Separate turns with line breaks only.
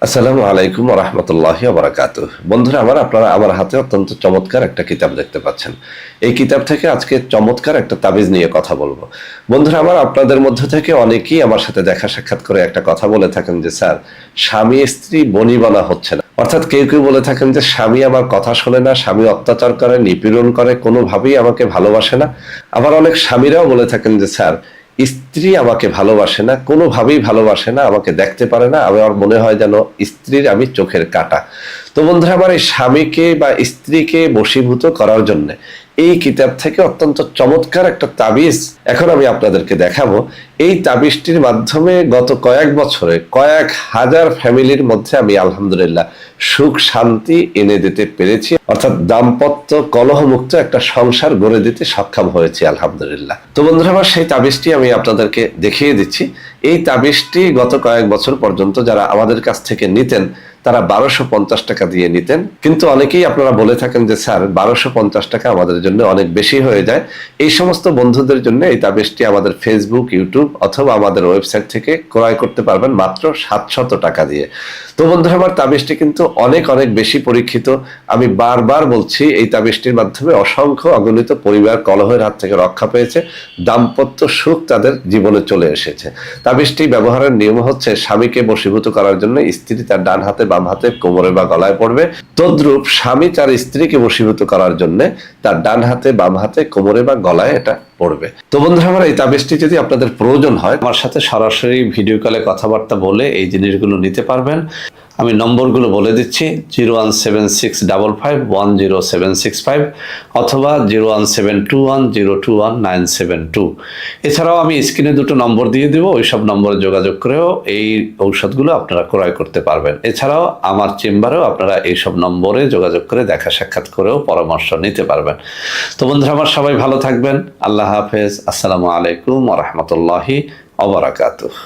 আসসালামু আলাইকুম ওয়া রাহমাতুল্লাহি ওয়া বারাকাতুহু। বন্ধুরা আমার, আপনারা আমার হাতে অত্যন্ত চমৎকার একটা কিতাব দেখতে পাচ্ছেন। এই কিতাব থেকে আজকে চমৎকার একটা তাবিজ নিয়ে কথা বলবো। বন্ধুরা আমার, আপনাদের মধ্য থেকে অনেকেই আমার সাথে দেখা সাক্ষাৎ করে একটা কথা বলে থাকেন যে স্যার, স্বামী স্ত্রী বনিবনা হচ্ছে না। অর্থাৎ কেউ কেউ বলে থাকেন যে স্বামী আমার কথা শোনে না, স্বামী অত্যাচার করে, নিপীড়ন করে, কোনোভাবেই আমাকে ভালোবাসে না। আবার অনেক স্বামীরাও বলে থাকেন যে স্যার, স্ত্রী আমাকে ভালোবাসে না, কোনোভাবেই ভালোবাসে না, আমাকে দেখতে পারে না, আমার মনে হয় যেন স্ত্রীর আমি চোখের কাঁটা। তো বন্ধুরা আমার, এই স্বামীকে বা স্ত্রীকে বশীভূত করার জন্য এই কিতাব থেকে অত্যন্ত চমৎকার একটা তাবিজ এখন আমি আপনাদেরকে দেখাবো। এই তাবিজটির মাধ্যমে গত কয়েক বছরে কয়েক হাজার ফ্যামিলির মধ্যে আমি আলহামদুলিল্লাহ সুখ শান্তি এনে দিতে পেরেছি, অর্থাৎ দাম্পত্য কলহমুক্ত একটা সংসার গড়ে দিতে সক্ষম হয়েছে আলহামদুলিল্লাহ। তো বন্ধুরা আমার, সেই তাবিজটি আমি আপনাদেরকে দেখিয়ে দিচ্ছি। এই তাবিজটি গত কয়েক বছর পর্যন্ত যারা আমাদের কাছ থেকে নিতেন তারা 1250 টাকা দিয়ে নিতেন, কিন্তু অনেকেই আপনারা বলে থাকেন যে স্যার 1250 টাকা আমাদের জন্য অনেক বেশি হয়ে যায়। এই সমস্ত বন্ধুদের জন্য এই তাবিজটি আমাদের ফেসবুক, ইউটিউব অথবা আমাদের ওয়েবসাইট থেকে ক্রয় করতে পারবেন মাত্র 700 টাকা দিয়ে। তো বন্ধুরা আমার, তাবিজটি কিন্তু অনেক অনেক বেশি পরীক্ষিত। আমি বারবার বলছি, এই তাবিজটির মাধ্যমে অসংখ্য অগণিত পরিবার কলহের হাত থেকে রক্ষা পেয়েছে, দাম্পত্য সুখ তাদের জীবনে চলে এসেছে। তাবিজটি ব্যবহারের নিয়ম হচ্ছে, স্বামীকে বশীভূত করার জন্য স্ত্রী তার ডান হাতে বাম হাতে কোমরে বা গলায় পড়বে। তদ্রূপ স্বামী তার স্ত্রীকে বশীভূত করার জন্য তার ডান হাতে বাম হাতে কোমরে বা গলায় এটা পড়বে। তো বন্ধুরা আমার, এই তাবিজটি যদি আপনাদের প্রয়োজন হয় আমার সাথে সরাসরি ভিডিও কলে কথাবার্তা বলে এই জিনিসগুলো নিতে পারবেন। আমি নম্বরগুলো বলে দিচ্ছি: 01765510765 অথবা 01721021972। এছাড়াও আমি স্ক্রিনে দুটো নম্বর দিয়ে দেবো, ওই সব নম্বরে যোগাযোগ করেও এই ঔষধগুলো আপনারা ক্রয় করতে পারবেন। এছাড়াও আমার চেম্বারেও আপনারা এইসব নম্বরে যোগাযোগ করে দেখা সাক্ষাৎ করেও পরামর্শ নিতে পারবেন। তো বন্ধুরা আমার, সবাই ভালো থাকবেন। আল্লাহ হাফেজ। আসসালামু আলাইকুম ওয়া রাহমাতুল্লাহি ওয়া বারাকাতুহু।